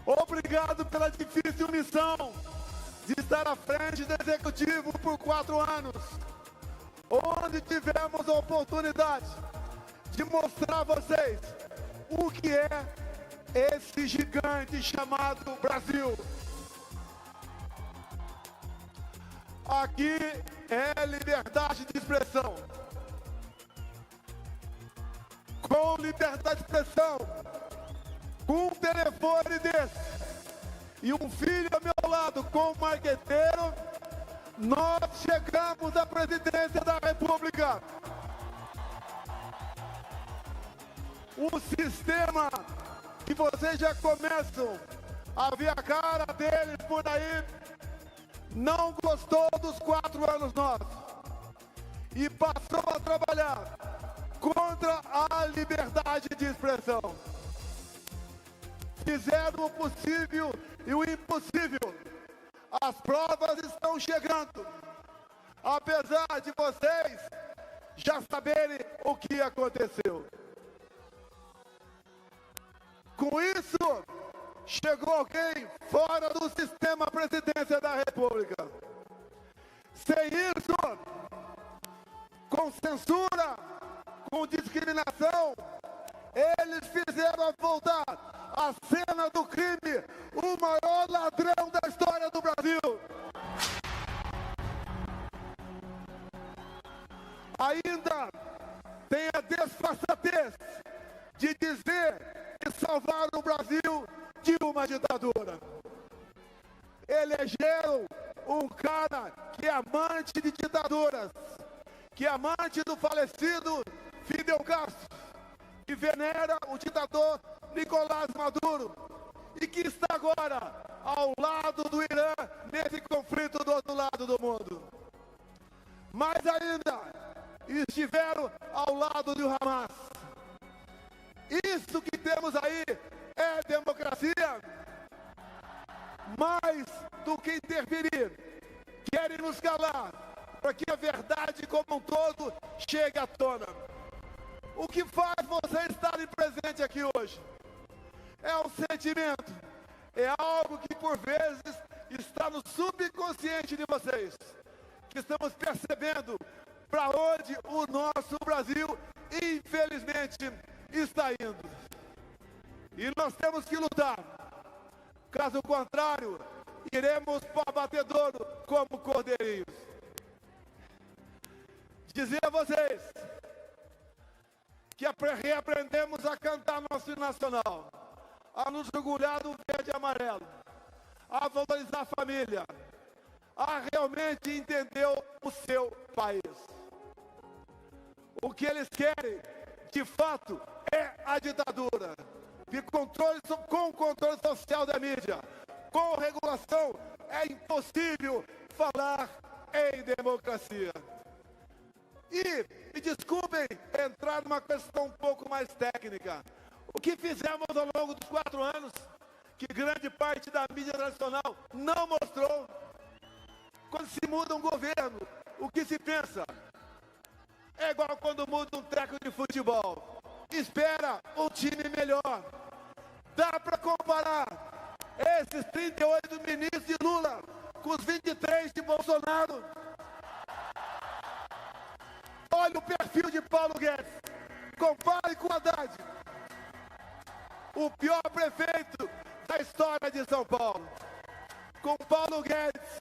Obrigado pela difícil missão de estar à frente do Executivo por 4 anos, onde tivemos a oportunidade de mostrar a vocês o que é esse gigante chamado Brasil. Aqui é liberdade de expressão. Com liberdade de expressão, com um telefone desse e um filho ao meu lado com um marqueteiro, nós chegamos à presidência da República. Um sistema que vocês já começam a ver a cara deles por aí, não gostou dos 4 anos nossos e passou a trabalhar contra a liberdade de expressão. Fizeram o possível e o impossível. As provas estão chegando. Apesar de vocês já saberem o que aconteceu. Com isso, chegou alguém fora do sistema presidência da República. Sem isso, com censura, com discriminação, eles fizeram voltar a cena do crime, o maior ladrão da história do Brasil. Ainda tem a desfaçatez de dizer que salvaram o Brasil de uma ditadura. Elegeram um cara que é amante de ditaduras, que é amante do falecido Fidel Castro, que venera o ditador Nicolás Maduro e que está agora ao lado do Irã nesse conflito do outro lado do mundo. Mais ainda, estiveram ao lado do Hamas. Isso que temos aí é democracia? Mais do que interferir, querem nos calar para que a verdade como um todo chegue à tona. O que faz vocês estarem presentes aqui hoje? É um sentimento, é algo que por vezes está no subconsciente de vocês, que estamos percebendo para onde o nosso Brasil, infelizmente, está indo. E nós temos que lutar. Caso contrário, iremos para o abatedouro como cordeirinhos. Dizer a vocês que reaprendemos a cantar nosso hino nacional, a nos orgulhar do verde e amarelo, a valorizar a família, a realmente entender o seu país. O que eles querem, de fato, é a ditadura. E com controle social da mídia, com regulação, é impossível falar em democracia. E me desculpem entrar numa questão um pouco mais técnica. O que fizemos ao longo dos 4 anos, que grande parte da mídia tradicional não mostrou. Quando se muda um governo, o que se pensa? É igual quando muda um treco de futebol. Espera um time melhor. Dá para comparar esses 38 ministros de Lula com os 23 de Bolsonaro. Olha o perfil de Paulo Guedes. Compare com o Haddad, o pior prefeito da história de São Paulo. Com Paulo Guedes,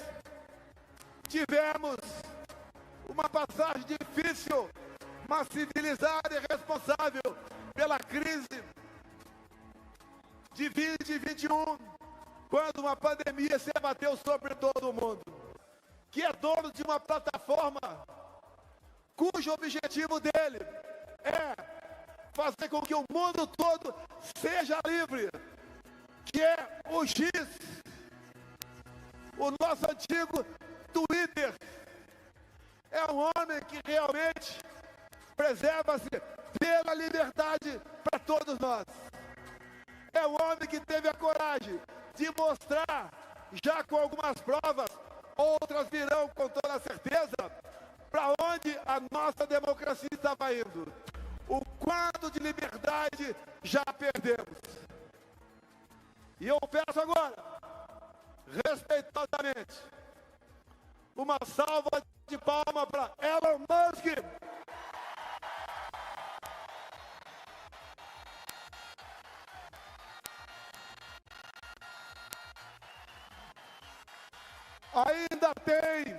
tivemos uma passagem difícil, mas civilizada e responsável pela crise de 2021, quando uma pandemia se abateu sobre todo o mundo, que é dono de uma plataforma cujo objetivo dele é fazer com que o mundo todo seja livre, que é o X, o nosso antigo Twitter. É um homem que realmente preserva-se pela liberdade para todos nós. É um homem que teve a coragem de mostrar, já com algumas provas, outras virão com toda certeza, para onde a nossa democracia estava indo. O quanto de liberdade já perdemos. E eu peço agora, respeitosamente, uma salva de palmas para Elon Musk. Ainda tem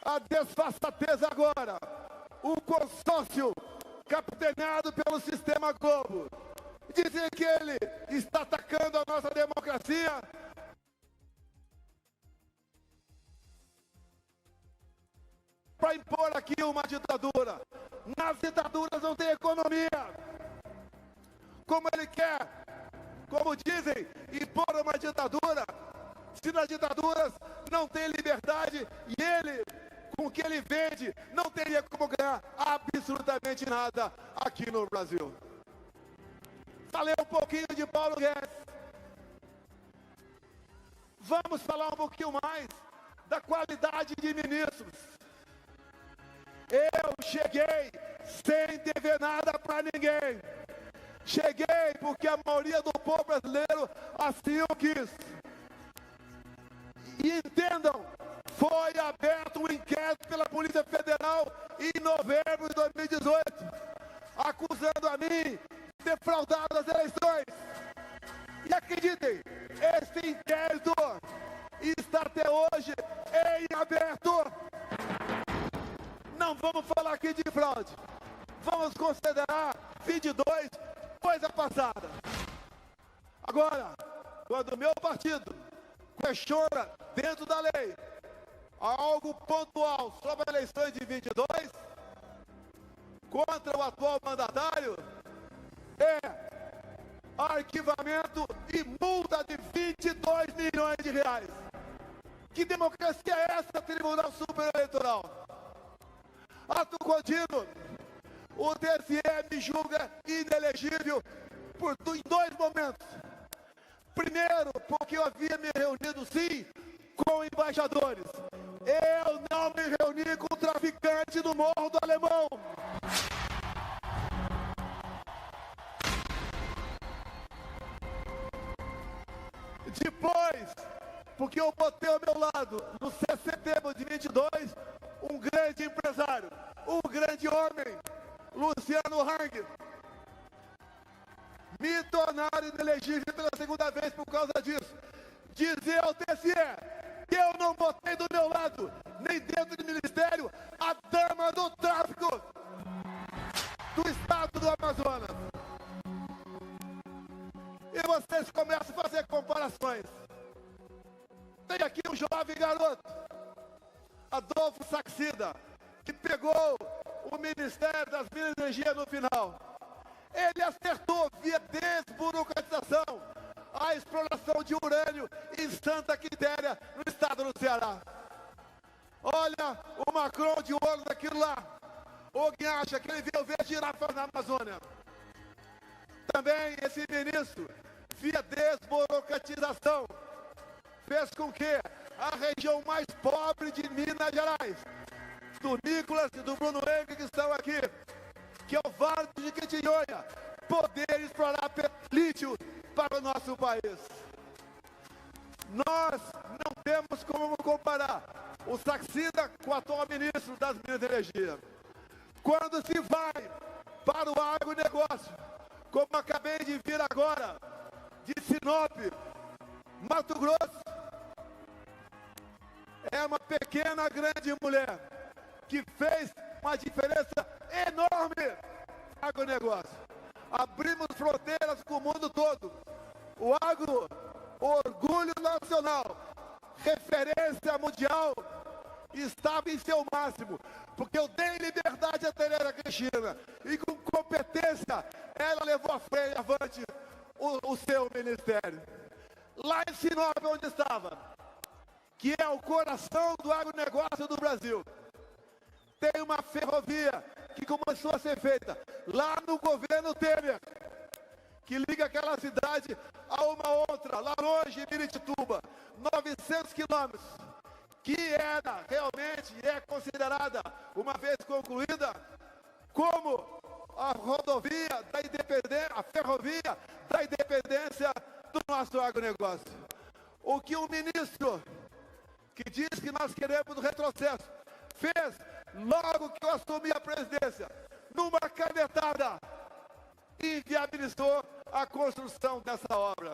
a desfaçatez agora, o consórcio capitaneado pelo Sistema Globo. Dizem que ele está atacando a nossa democracia. Para impor aqui uma ditadura. Nas ditaduras não tem economia. Como ele quer, como dizem, impor uma ditadura. Se nas ditaduras não tem liberdade e ele, com o que ele vende, não teria como ganhar absolutamente nada aqui no Brasil. Falei um pouquinho de Paulo Guedes. Vamos falar um pouquinho mais da qualidade de ministros. Eu cheguei sem dever nada para ninguém. Cheguei porque a maioria do povo brasileiro assim o quis. E entendam, foi aberto um inquérito pela Polícia Federal em novembro de 2018, acusando a mim de ter fraudado as eleições. E acreditem, esse inquérito está até hoje em aberto. Não vamos falar aqui de fraude. Vamos considerar 22 coisa passada. Agora, quando o meu partido questiona dentro da lei algo pontual sobre as eleições de 22 contra o atual mandatário, é arquivamento e multa de 22 milhões de reais. Que democracia é essa, Tribunal Superior Eleitoral? Ato contínuo, o TSE me julga inelegível em dois momentos. Primeiro, porque eu havia me reunido, sim, com embaixadores. Eu não me reuni com o traficante do Morro do Alemão. Depois, porque eu botei ao meu lado, no setembro de 22, um grande empresário, um grande homem, Luciano Hang. Me tornaram inelegível pela segunda vez por causa disso. Dizer ao TSE que eu não botei do meu lado, nem dentro do ministério, a dama do tráfico do estado do Amazonas. E vocês começam a fazer comparações. Tem aqui um jovem garoto, Adolfo Saxida, que pegou o Ministério das Minas e Energia no final. Ele acertou via desburocratização a exploração de urânio em Santa Quitéria, no estado do Ceará. Olha o Macron de olho naquilo lá. Alguém acha que ele veio ver girafas na Amazônia. Também esse ministro, via desburocratização, fez com que a região mais pobre de Minas Gerais, do Nicolas e do Bruno Henrique que estão aqui, que é o Vale de Jequitinhonha, poder explorar lítio para o nosso país. Nós não temos como comparar o Saxida com o atual ministro das Minas e Energia. Quando se vai para o agronegócio, como acabei de vir agora, de Sinop, Mato Grosso, é uma pequena, grande mulher que fez uma diferença enorme no agronegócio. Abrimos fronteiras com o mundo todo. O agro, orgulho nacional, referência mundial, estava em seu máximo, porque eu dei liberdade à Tereza Cristina e com competência ela levou avante o seu ministério. Lá em Sinop, onde estava, que é o coração do agronegócio do Brasil, tem uma ferrovia que começou a ser feita lá no governo Temer, que liga aquela cidade a uma outra, lá longe, em Miritituba, 900 quilômetros, que era realmente, é considerada, uma vez concluída, como a rodovia da independência, a ferrovia da independência do nosso agronegócio. O que o ministro, que diz que nós queremos o retrocesso, fez logo que eu assumi a presidência, numa canetada, inviabilizou a construção dessa obra.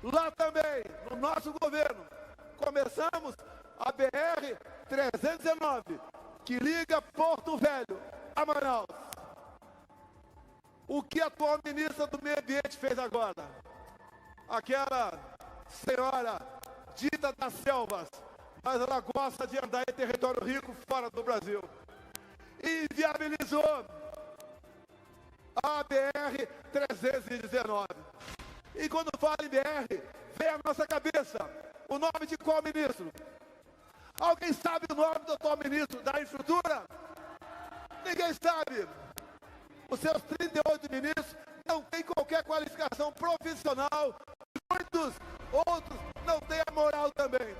Lá também, no nosso governo, começamos a BR-319, que liga Porto Velho a Manaus. O que a atual ministra do Meio Ambiente fez agora? Aquela senhora dita das selvas, mas ela gosta de andar em território rico fora do Brasil. Inviabilizou a BR-319. E quando fala em BR, vem à nossa cabeça o nome de qual ministro? Alguém sabe o nome do atual ministro da Infraestrutura? Ninguém sabe. Os seus 38 ministros não têm qualquer qualificação profissional. Muitos outros não têm a moral também.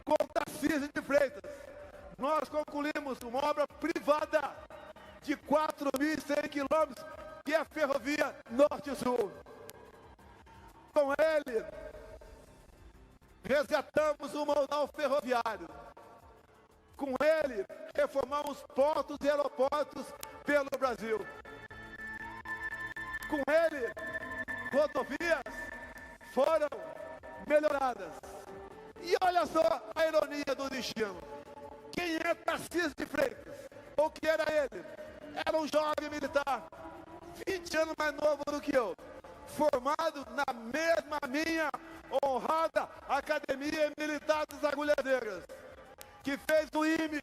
Com Tarcísio de Freitas, nós concluímos uma obra privada de 4.100 quilômetros, que é a ferrovia Norte-Sul. Com ele, resgatamos o modal ferroviário. Com ele, reformamos portos e aeroportos pelo Brasil. Com ele, rodovias foram melhoradas. E olha só a ironia do destino. Quem é Tarcísio de Freitas? Ou que era ele? Era um jovem militar, 20 anos mais novo do que eu, formado na mesma minha honrada Academia Militar das Agulhas Negras, que fez o IME,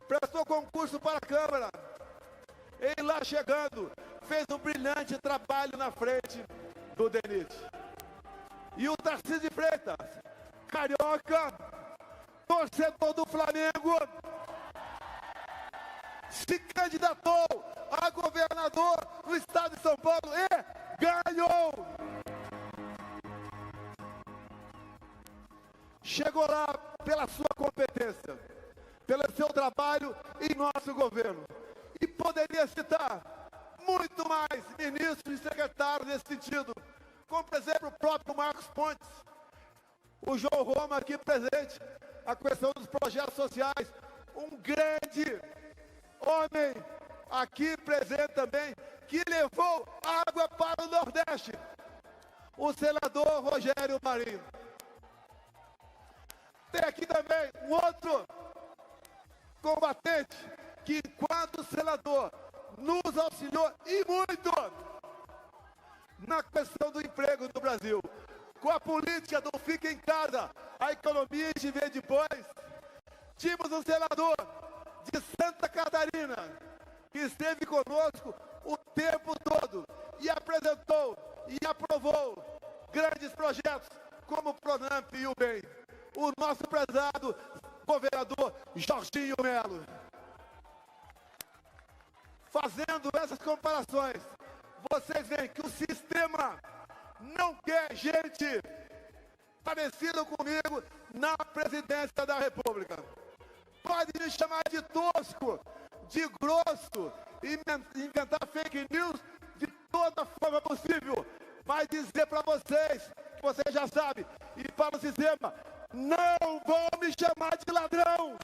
prestou concurso para a Câmara, e lá chegando, fez um brilhante trabalho na frente do DENIT. E o Tarcísio de Freitas, carioca, torcedor do Flamengo, se candidatou a governador do estado de São Paulo e ganhou. Chegou lá pela sua competência, pelo seu trabalho em nosso governo. E poderia citar muito mais ministros e secretários nesse sentido, como, por exemplo, o próprio Marcos Pontes, o João Roma aqui presente, a questão dos projetos sociais, um grande homem aqui presente também, que levou água para o Nordeste, o senador Rogério Marinho. Tem aqui também um outro combatente que, enquanto senador, nos auxiliou e muito na questão do emprego no Brasil. Com a política do fica em casa, a economia de vez depois, tínhamos um senador de Santa Catarina que esteve conosco o tempo todo e apresentou e aprovou grandes projetos como o Pronamp e o BEM. O nosso prezado governador Jorginho Melo. Fazendo essas comparações, vocês veem que o sistema não quer gente parecida comigo na presidência da República. Pode me chamar de tosco, de grosso, inventar fake news de toda forma possível, mas dizer para vocês, que vocês já sabem, e para o sistema, não vão me chamar de ladrão.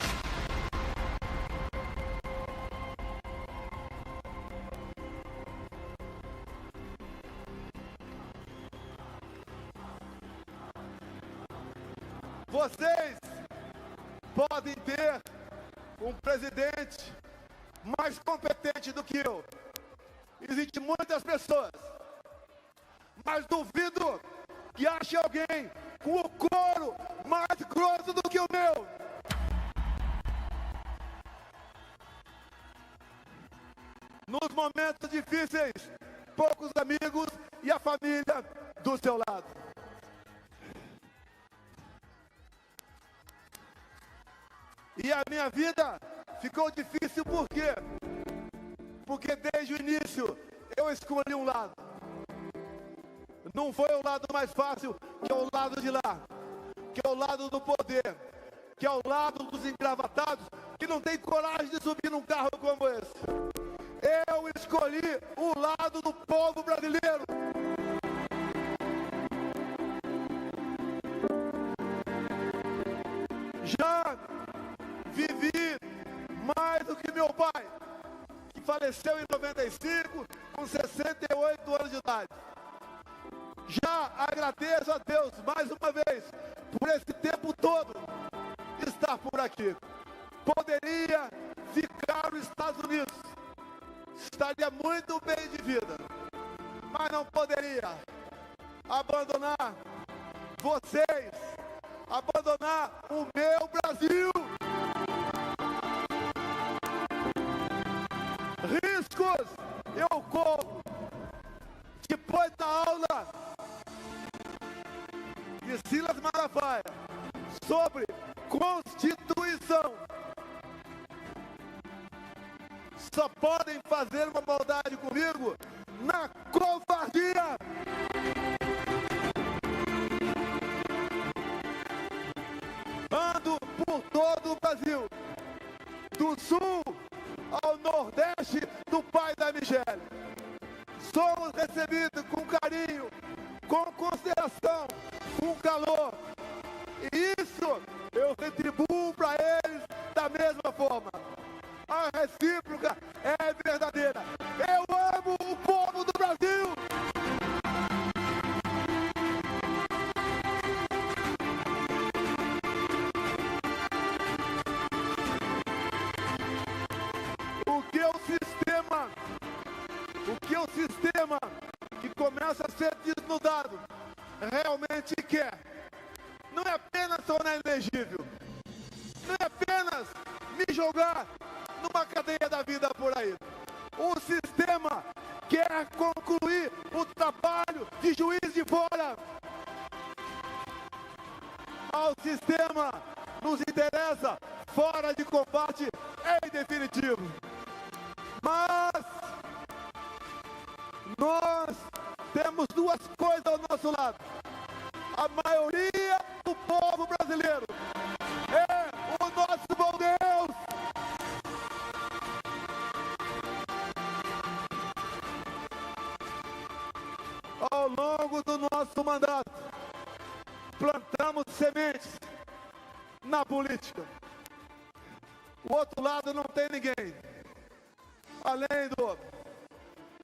Vocês podem ter um presidente mais competente do que eu. Existem muitas pessoas, mas duvido que ache alguém com o couro mais grosso do que o meu. Nos momentos difíceis, poucos amigos e a família do seu lado. E a minha vida ficou difícil por quê? Porque desde o início eu escolhi um lado. Não foi o lado mais fácil, que é o lado de lá, que é o lado do poder, que é o lado dos engravatados, que não tem coragem de subir num carro como esse. Eu escolhi o lado do povo brasileiro. Já vivi mais do que meu pai, que faleceu em 95, com 68 anos de idade. Já agradeço a Deus, mais uma vez, por esse tempo todo estar por aqui. Poderia ficar nos Estados Unidos, estaria muito bem de vida, mas não poderia abandonar vocês, abandonar o meu Brasil. Riscos eu corro. Depois da aula de Silas Malafaia sobre Constituição, só podem fazer uma maldade comigo na covardia. Ando por todo o Brasil, do sul ao nordeste do pai da Michele. Somos recebidos com carinho, com consideração, com calor. E isso eu retribuo para eles da mesma forma. A recíproca é verdadeira. Eu amo o povo do Brasil. O sistema que começa a ser desnudado realmente quer. Não é apenas tornar inelegível. Não é apenas me jogar numa cadeia da vida por aí. O sistema quer concluir o trabalho de juiz de fora. Ao sistema nos interessa fora de combate em definitivo. Mas nós temos duas coisas ao nosso lado. A maioria do povo brasileiro é o nosso bom Deus. Ao longo do nosso mandato, plantamos sementes na política. O outro lado não tem ninguém, além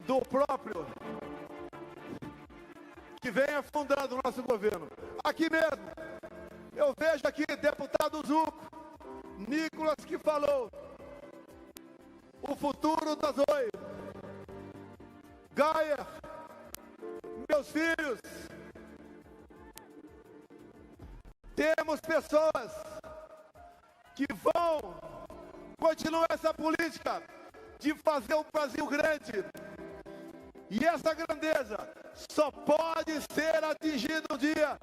do próprio que vem afundando o nosso governo. Aqui mesmo, eu vejo aqui deputado Zuco, Nicolas, que falou o futuro da Zoe, Gaia, meus filhos. Temos pessoas que vão continuar essa política de fazer um Brasil grande. E essa grandeza só pode ser atingida um dia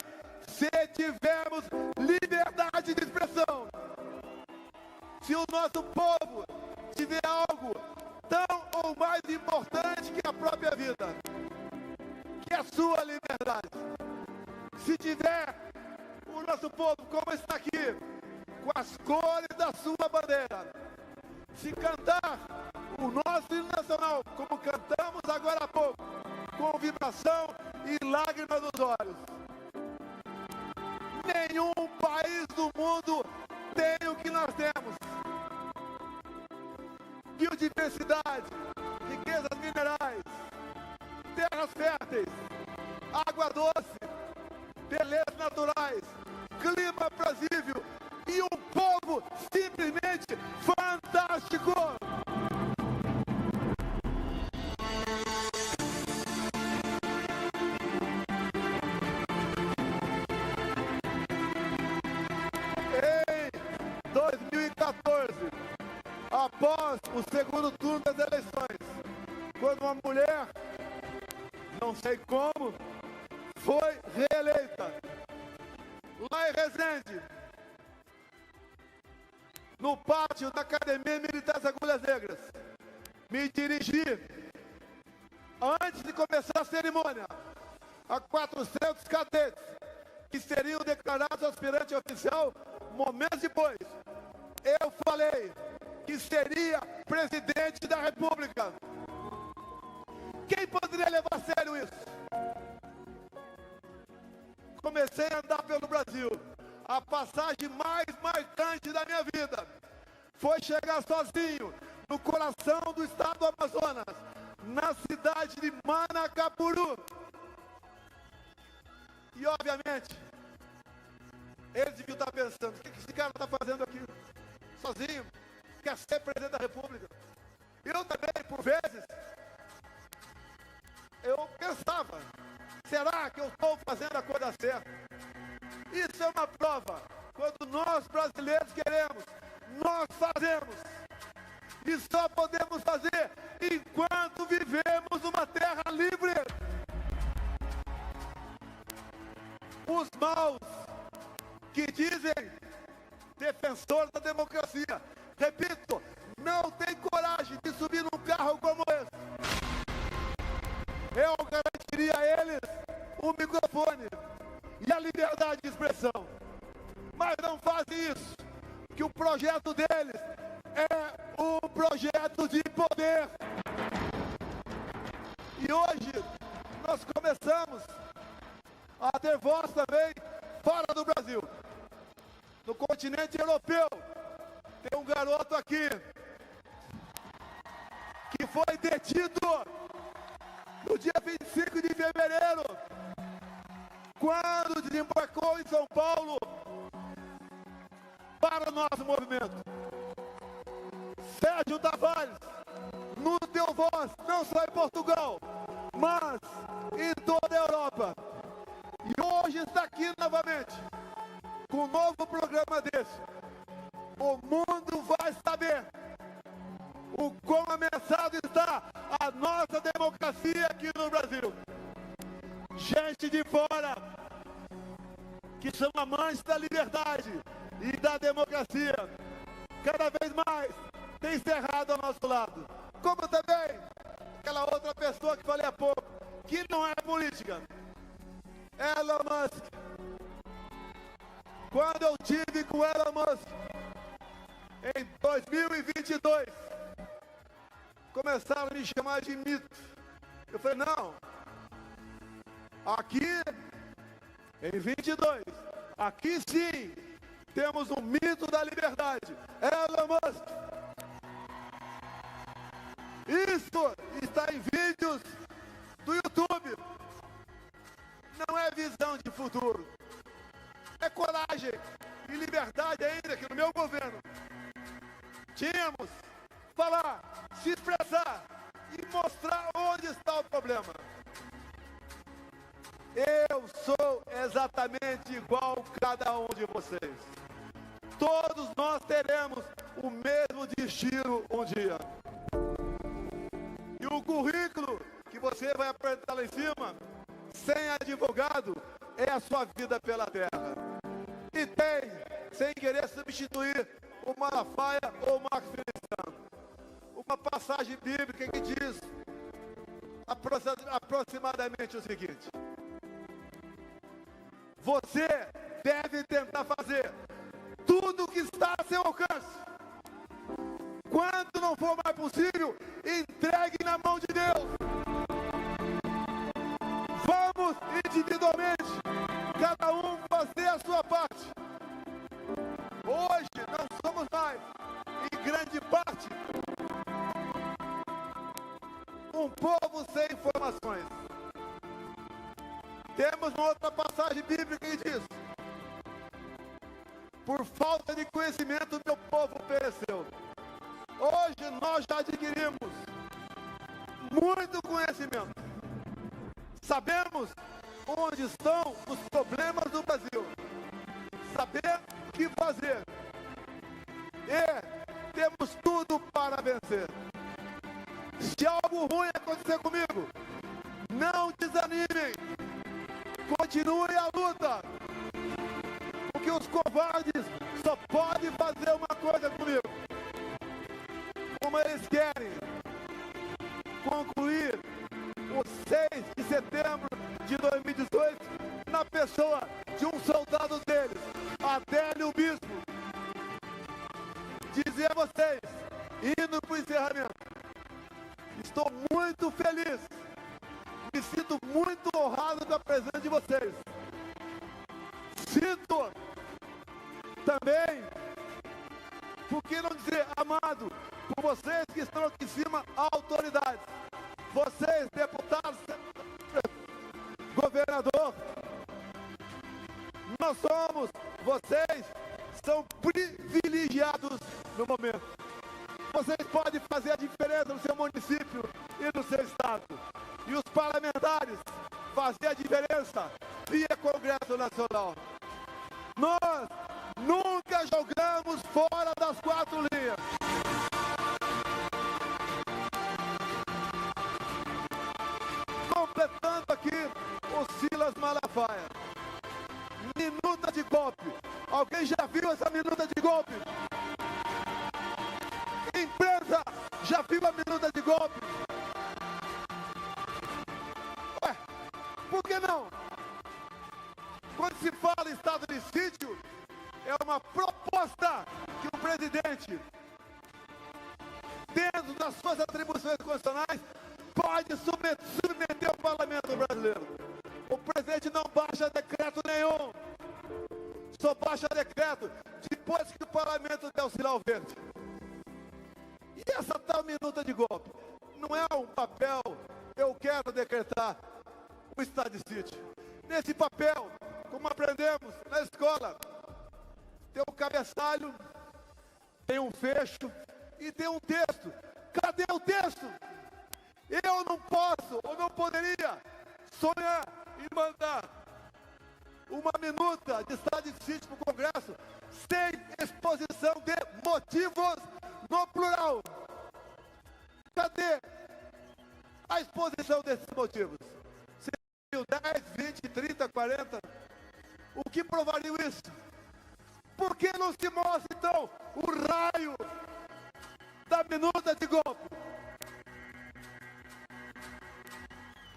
se tivermos liberdade de expressão. Se o nosso povo tiver algo tão ou mais importante que a própria vida, que é a sua liberdade. Se tiver o nosso povo, como está aqui, com as cores da sua bandeira, se cantar o nosso hino nacional, como cantamos agora há pouco, com vibração e lágrimas nos olhos. Nenhum país do mundo tem o que nós temos. Biodiversidade, riquezas minerais, terras férteis, água doce, belezas naturais, clima aprazível e um povo simplesmente fantástico. Em 2014, após o segundo turno das eleições, quando uma mulher, não sei como, foi reeleita, lá em Resende, no pátio da Academia Militar das Agulhas Negras, me dirigi, antes de começar a cerimônia, a 400 cadetes, que seriam declarados aspirante oficial momentos depois. Eu falei que seria presidente da República. Quem poderia levar a sério isso? Comecei a andar pelo Brasil. A passagem mais marcante da minha vida foi chegar sozinho no coração do estado do Amazonas, na cidade de Manacapuru. E obviamente, eles deviam estar pensando: o que esse cara está fazendo aqui? Sozinho? Quer ser presidente da República? Eu também, por vezes, eu pensava: será que eu estou fazendo a coisa certa? Isso é uma prova. Quando nós brasileiros queremos, nós fazemos. E só podemos fazer enquanto vivemos numa terra livre. Os maus que dizem defensor da democracia, repito, não tem coragem de subir num carro como esse. Eu garantiria a eles o microfone e a liberdade de expressão. Mas não fazem isso, que o projeto deles é um projeto de poder. E hoje nós começamos a ter voz também fora do Brasil. No continente europeu, tem um garoto aqui que foi detido no dia 25 de fevereiro, quando desembarcou em São Paulo para o nosso movimento. Sérgio Tavares nos deu voz, não só em Portugal, mas em toda a Europa. E hoje está aqui novamente, com um novo programa desse. O mundo vai saber o quão ameaçado está a nossa democracia aqui no Brasil. Gente de fora, que são amantes da liberdade e da democracia, cada vez mais tem cerrado ao nosso lado. Como também aquela outra pessoa que falei há pouco, que não é política, Elon Musk. Quando eu tive com Elon Musk em 2022, começaram a me chamar de mito. Eu falei: não, aqui em 22, aqui sim temos um mito da liberdade, Elon Musk. Isso está em vídeos do YouTube. Não é visão de futuro, é coragem e liberdade ainda que no meu governo tínhamos falar, se expressar e mostrar onde está o problema. Eu sou exatamente igual cada um de vocês. Todos nós teremos o mesmo destino um dia. E o currículo que você vai apresentar lá em cima, sem advogado, é a sua vida pela terra. E tem, sem querer substituir o Malafaia ou o Marcos Feliciano, uma passagem bíblica que diz aproximadamente o seguinte: você deve tentar fazer tudo o que está a seu alcance. Quando não for mais possível, entregue na mão de Deus. Vamos individualmente, cada um fazer a sua parte. Hoje não somos mais, em grande parte, um povo sem informações. Temos uma outra passagem bíblica que diz: por falta de conhecimento, meu povo pereceu. Hoje nós já adquirimos muito conhecimento. Sabemos onde estão os problemas do Brasil. Saber o que fazer. E temos tudo para vencer. Se algo ruim acontecer comigo, não desanimem. Continue a luta. Porque os covardes só podem fazer uma coisa comigo: como eles querem concluir o 6 de setembro de 2018 na pessoa de um soldado deles, Adélio Bispo. Dizer a vocês, indo para o encerramento. Estou muito feliz. Me sinto muito honrado com a presença de vocês. Sinto também, por que não dizer amado, por vocês que estão aqui em cima, autoridades. Vocês, deputados, governador, vocês são privilegiados no momento. Vocês podem fazer a diferença no seu município e no seu estado. E os parlamentares fazer a diferença via Congresso Nacional. Nós nunca jogamos fora das 4 linhas. Completando aqui o Silas Malafaia. Minuta de golpe. Alguém já viu essa minuta de golpe? Empresa, já viu a minuta de golpe? Ué, por que não? Quando se fala em estado de sítio, é uma proposta que o presidente, dentro das suas atribuições constitucionais, pode submeter ao parlamento brasileiro. O presidente não baixa decreto nenhum. Só baixa decreto depois que o parlamento der o sinal verde. E essa tal minuta de golpe não é um papel, eu quero decretar o estado de sítio. Nesse papel, como aprendemos na escola, tem um cabeçalho, tem um fecho e tem um texto. Cadê o texto? Eu não posso, ou não poderia sonhar e mandar uma minuta de estado de sítio para o Congresso sem exposição de motivos no plural. Cadê a exposição desses motivos? 10, 20, 30, 40? O que provaria isso? Por que não se mostra, então, o raio da minuta de golpe?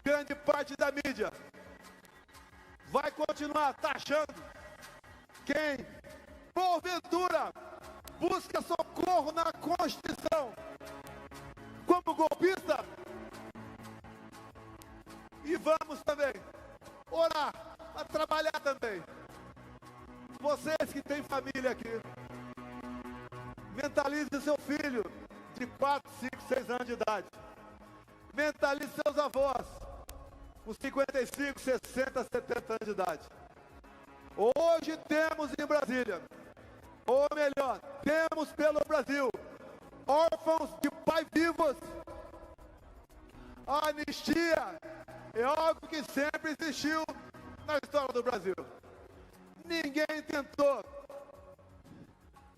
Grande parte da mídia vai continuar taxando quem, porventura, busca socorro na Constituição como golpista. E vamos também orar, a trabalhar também. Vocês que têm família aqui, mentalize seu filho de 4, 5, 6 anos de idade. Mentalize seus avós, com 55, 60, 70 anos de idade. Hoje temos em Brasília, ou melhor, temos pelo Brasil, órfãos de pai vivos. A anistia é algo que sempre existiu na história do Brasil. Ninguém tentou,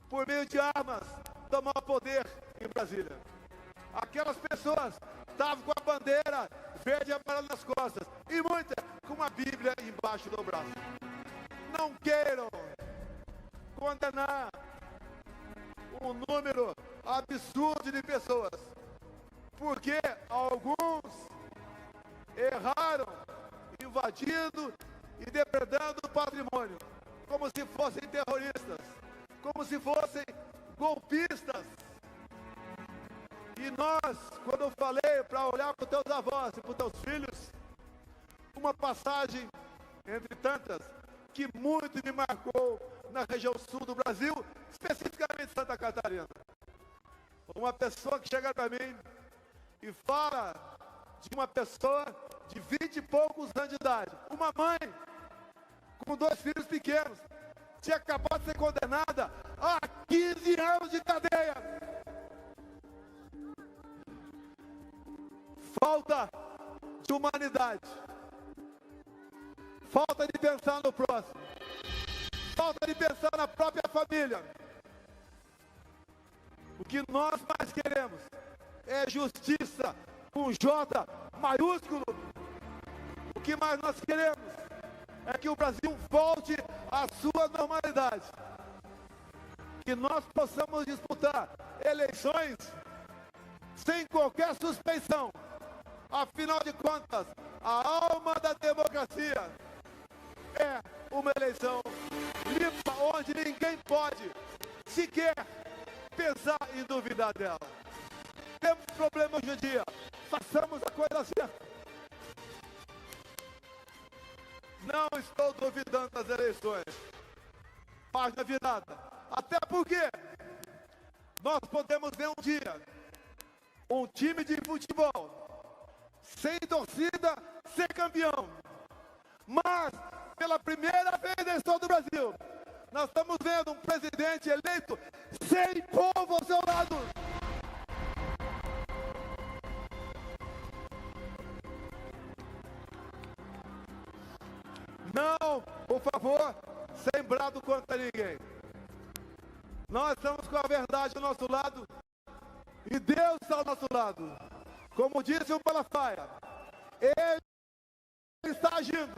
por meio de armas, tomar o poder em Brasília. Aquelas pessoas estavam com a bandeira verde e amarela nas costas, e muitas com uma Bíblia embaixo do braço. Não queiram condenar um número absurdo de pessoas, porque alguns erraram, invadindo e depredando o patrimônio, como se fossem terroristas, como se fossem golpistas. E nós, quando eu falei para olhar para os teus avós e para os teus filhos, uma passagem, entre tantas, que muito me marcou na região sul do Brasil, especificamente Santa Catarina. Uma pessoa que chega para mim e fala de uma pessoa de 20 e poucos anos de idade, uma mãe com 2 filhos pequenos, tinha acabado de ser condenada a 15 anos de cadeia. Falta de humanidade, falta de pensar no próximo, falta de pensar na própria família. O que nós mais queremos é justiça com J maiúsculo. O que mais nós queremos é que o Brasil volte à sua normalidade, que nós possamos disputar eleições sem qualquer suspeição. Afinal de contas, a alma da democracia é uma eleição limpa, onde ninguém pode sequer pensar em duvidar dela. temos problema hoje em dia. Façamos a coisa certa. Não estou duvidando das eleições. Página virada. Até porque nós podemos ver um dia um time de futebol sem torcida ser campeão. Mas, pela primeira vez na história do Brasil, nós estamos vendo um presidente eleito sem povo ao seu lado. Não, por favor, sem brado contra ninguém. Nós estamos com a verdade ao nosso lado e Deus está ao nosso lado. Como disse o Malafaia, Ele está agindo.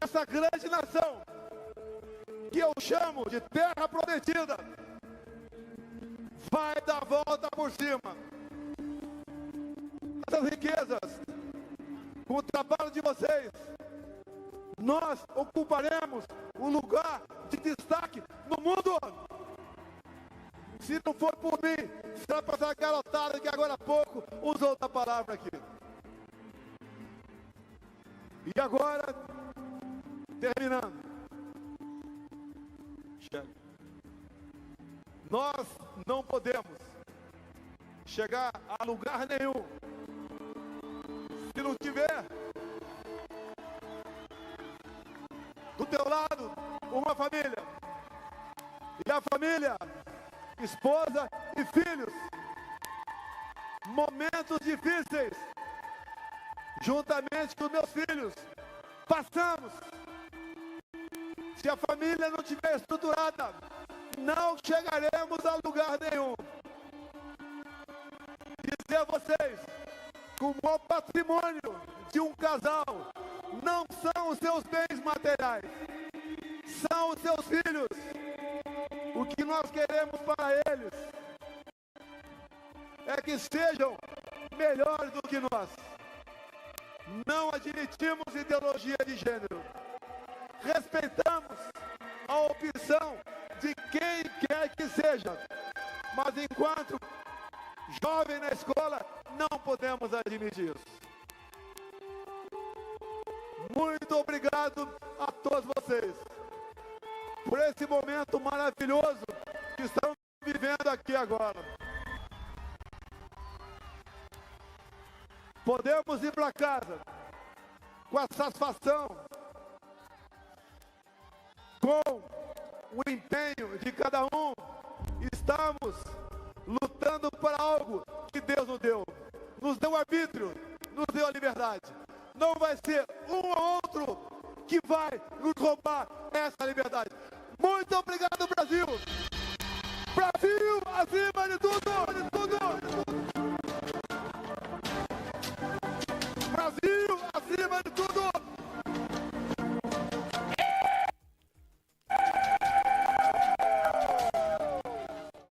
Essa grande nação, que eu chamo de terra prometida, vai dar a volta por cima. Essas riquezas, com o trabalho de vocês, nós ocuparemos um lugar de destaque no mundo. Se não for por mim, será para essa garotada que agora há pouco usou outra palavra aqui. E agora, terminando. Nós não podemos chegar a lugar nenhum se não tiver do teu lado uma família. E a família, esposa e filhos. Momentos difíceis, juntamente com meus filhos, passamos. Se a família não estiver estruturada, não chegaremos a lugar nenhum. Dizer a vocês que o maior patrimônio de um casal não são os seus bens materiais, são os seus filhos. O que nós queremos para eles é que sejam melhores do que nós. Não admitimos ideologia de gênero. Respeitamos a opção de quem quer que seja. Mas enquanto jovem na escola, não podemos admitir isso. Muito obrigado a todos vocês por esse momento maravilhoso que estamos vivendo aqui agora. Podemos ir para casa com a satisfação, com o empenho de cada um. Estamos lutando por algo que Deus nos deu arbítrio, nos deu a liberdade. Não vai ser um ou outro que vai nos roubar essa liberdade. Muito obrigado, Brasil! Brasil acima de tudo! Brasil acima de tudo!